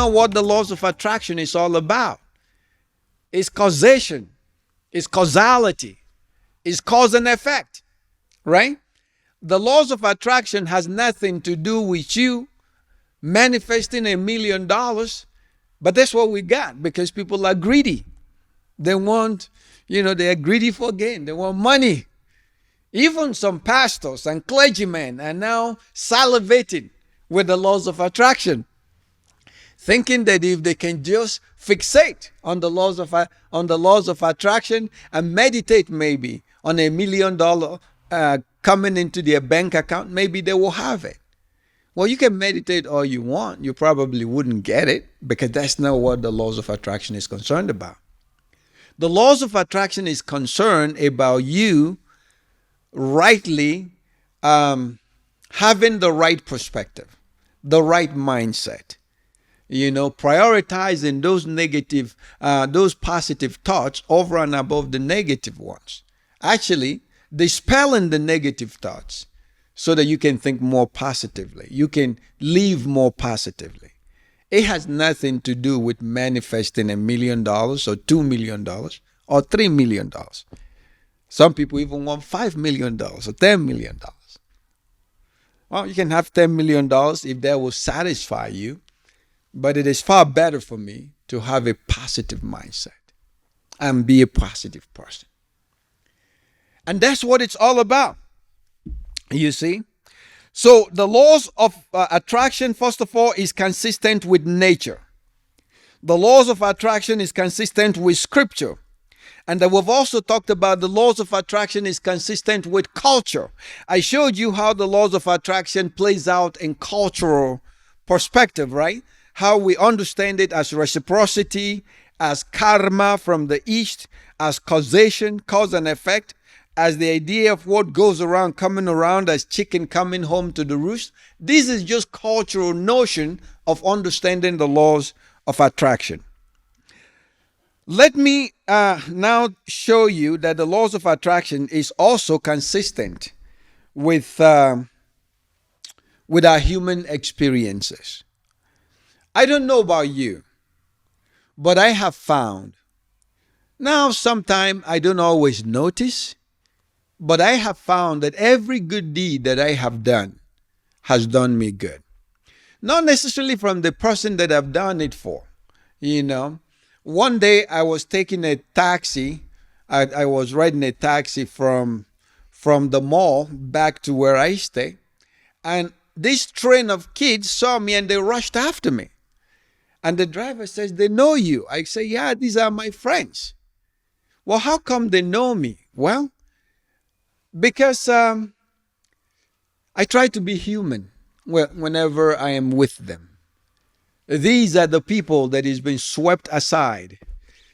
not what the laws of attraction is all about. It's causation, it's causality, it's cause and effect, right? The laws of attraction has nothing to do with you manifesting $1,000,000, but that's what we got because people are greedy. They want, they are greedy for gain. They want money. Even some pastors and clergymen are now salivating with the laws of attraction, thinking that if they can just fixate on the laws of attraction and meditate maybe on $1,000,000 coming into their bank account, maybe they will have it. Well, you can meditate all you want. You probably wouldn't get it because that's not what the laws of attraction is concerned about. The laws of attraction is concerned about you rightly having the right perspective, the right mindset, prioritizing those positive thoughts over and above the negative ones. Actually, dispelling the negative thoughts so that you can think more positively. You can live more positively. It has nothing to do with manifesting $1,000,000 or $2,000,000 or $3,000,000. Some people even want $5,000,000 or $10,000,000. Well, you can have $10,000,000 if that will satisfy you, but it is far better for me to have a positive mindset and be a positive person. And that's what it's all about, you see. So the laws of attraction, first of all, is consistent with nature. The laws of attraction is consistent with scripture. And that we've also talked about the laws of attraction is consistent with culture. I showed you how the laws of attraction plays out in cultural perspective, right? How we understand it as reciprocity, as karma from the East, as causation, cause and effect, as the idea of what goes around coming around, as chicken coming home to the roost. This is just cultural notion of understanding the laws of attraction. Let me now show you that the laws of attraction is also consistent with our human experiences. I don't know about you, but I have found, now sometimes I don't always notice, but I have found that every good deed that I have done has done me good. Not necessarily from the person that I've done it for, One day I was taking a taxi. I was riding a taxi from the mall back to where I stay. And this train of kids saw me and they rushed after me. And the driver says, "They know you." I say, "Yeah, these are my friends." "Well, how come they know me?" "Well, because I try to be human whenever I am with them. These are the people that is being swept aside.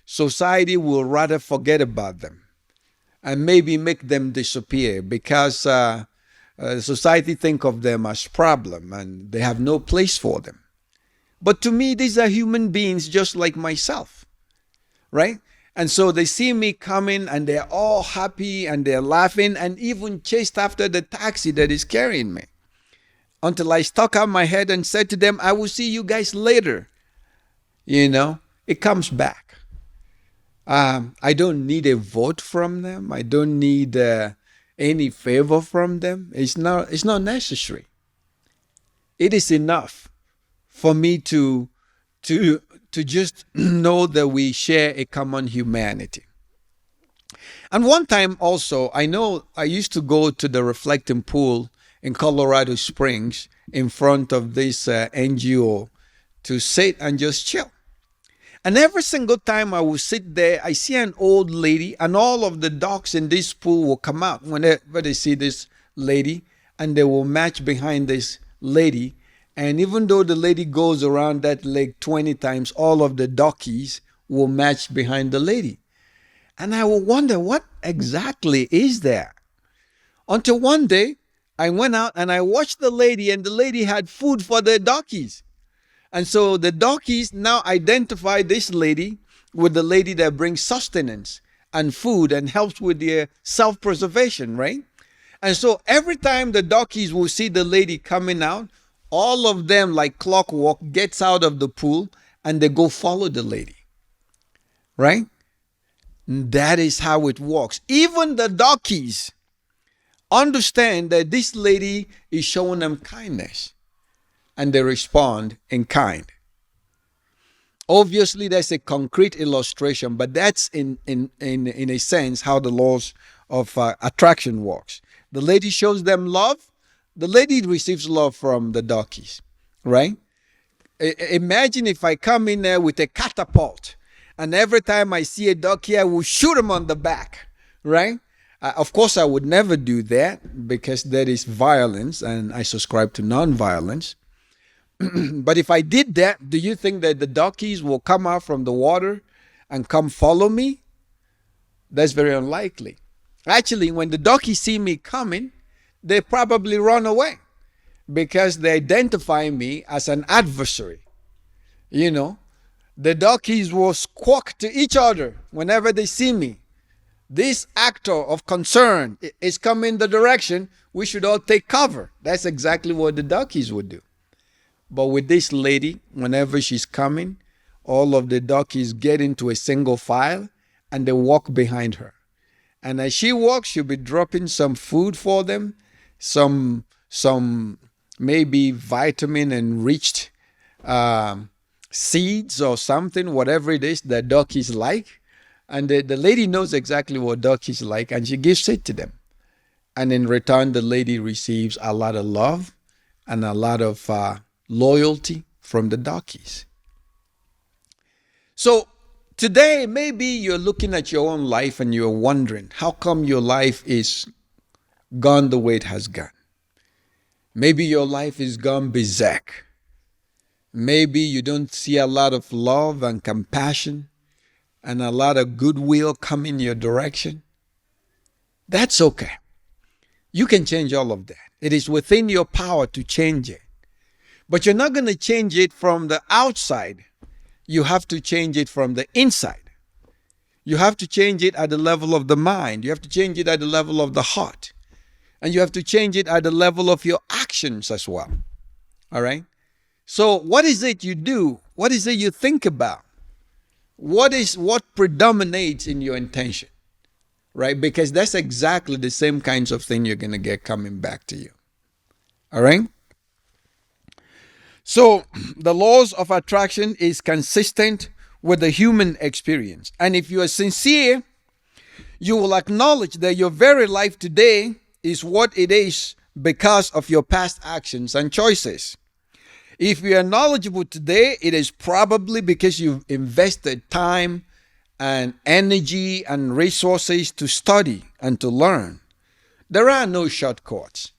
Society will rather forget about them and maybe make them disappear because society think of them as problem and they have no place for them. But to me, these are human beings just like myself, right? And so they see me coming and they're all happy and they're laughing and even chased after the taxi that is carrying me. Until I stuck out my head and said to them, "I will see you guys later." It comes back. I don't need a vote from them. I don't need any favor from them. It's not necessary. It is enough for me to just know that we share a common humanity. And one time also, I know I used to go to the reflecting pool in Colorado Springs in front of this NGO to sit and just chill. And every single time I would sit there, I see an old lady and all of the dogs in this pool will come out whenever they see this lady and they will match behind this lady. And even though the lady goes around that lake 20 times, all of the duckies will match behind the lady. And I will wonder, what exactly is there? Until one day, I went out and I watched the lady and the lady had food for the duckies. And so the duckies now identify this lady with the lady that brings sustenance and food and helps with their self-preservation, right? And so every time the duckies will see the lady coming out, All of them, like clockwork, gets out of the pool and they go follow the lady, right? That is how it works. Even the donkeys understand that this lady is showing them kindness and they respond in kind. Obviously, that's a concrete illustration, but that's in a sense how the laws of attraction works. The lady shows them love. The lady receives love from the donkeys, right? Imagine if I come in there with a catapult, and every time I see a donkey, I will shoot him on the back, right? Of course, I would never do that because that is violence, and I subscribe to non-violence. But if I did that, do you think that the donkeys will come out from the water and come follow me? That's very unlikely. Actually, when the donkeys see me coming, they probably run away because they identify me as an adversary. You know, the donkeys will squawk to each other whenever they see me. This actor of concern is coming the direction. We should all take cover. That's exactly what the donkeys would do. But with this lady, whenever she's coming, all of the donkeys get into a single file and they walk behind her. And as she walks, she'll be dropping some food for them, some maybe vitamin enriched seeds or something, whatever it is that donkeys like. And the lady knows exactly what donkeys like, and she gives it to them. And in return, the lady receives a lot of love and a lot of loyalty from the donkeys. So today, maybe you're looking at your own life and you're wondering, how come your life is gone the way it has gone? Maybe your life is gone berserk. Maybe you don't see a lot of love and compassion and a lot of goodwill coming your direction. That's okay. You can change all of that. It is within your power to change it. But you're not going to change it from the outside. You have to change it from the inside. You have to change it at the level of the mind. You have to change it at the level of the heart. And you have to change it at the level of your actions as well. All right? So what is it you do? What is it you think about? What predominates in your intention? Right? Because that's exactly the same kinds of thing you're going to get coming back to you. All right? So the laws of attraction is consistent with the human experience. And if you are sincere, you will acknowledge that your very life today is what it is because of your past actions and choices. If you are knowledgeable today, it is probably because you've invested time and energy and resources to study and to learn. There are no shortcuts.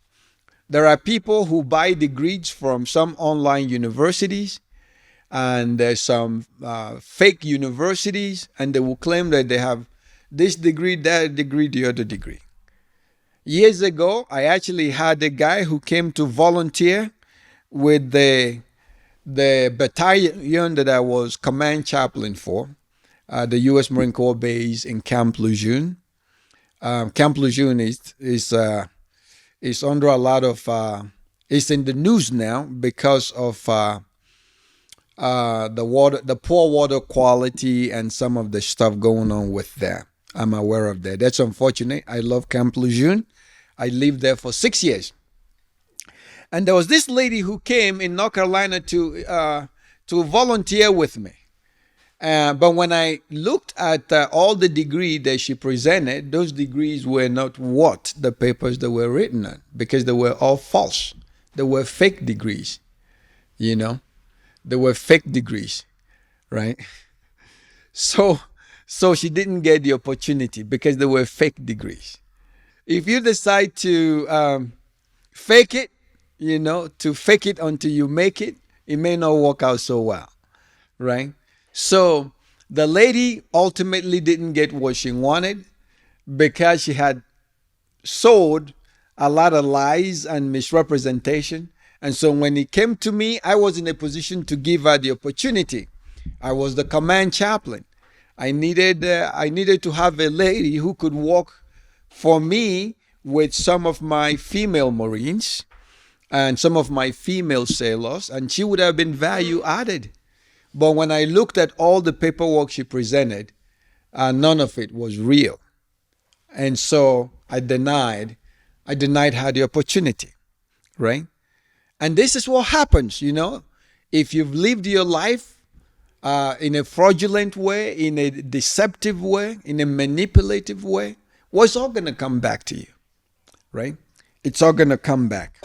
There are people who buy degrees from some online universities, and there's some fake universities, and they will claim that they have this degree, that degree, the other degree. Years ago, I actually had a guy who came to volunteer with the battalion that I was command chaplain for, the U.S. Marine Corps base in Camp Lejeune. Camp Lejeune is under a lot of it's in the news now because of the poor water quality and some of the stuff going on with that. I'm aware of that. That's unfortunate. I love Camp Lejeune. I lived there for 6 years. And there was this lady who came in North Carolina to volunteer with me. But when I looked at all the degrees that she presented, those degrees were not what the papers that were written on, because they were all false. They were fake degrees, you know. They were fake degrees, right? So she didn't get the opportunity because they were fake degrees. If you decide to fake it, you know, to fake it until you make it, it may not work out so well, right? So the lady ultimately didn't get what she wanted because she had sold a lot of lies and misrepresentation. And so when it came to me, I was in a position to give her the opportunity. I was the command chaplain. I needed to have a lady who could walk for me with some of my female Marines and some of my female sailors, and she would have been value added. But when I looked at all the paperwork she presented, none of it was real. And so I denied her the opportunity, right? And this is what happens, if you've lived your life in a fraudulent way, in a deceptive way, in a manipulative way, well, it's all going to come back to you, right? It's all going to come back.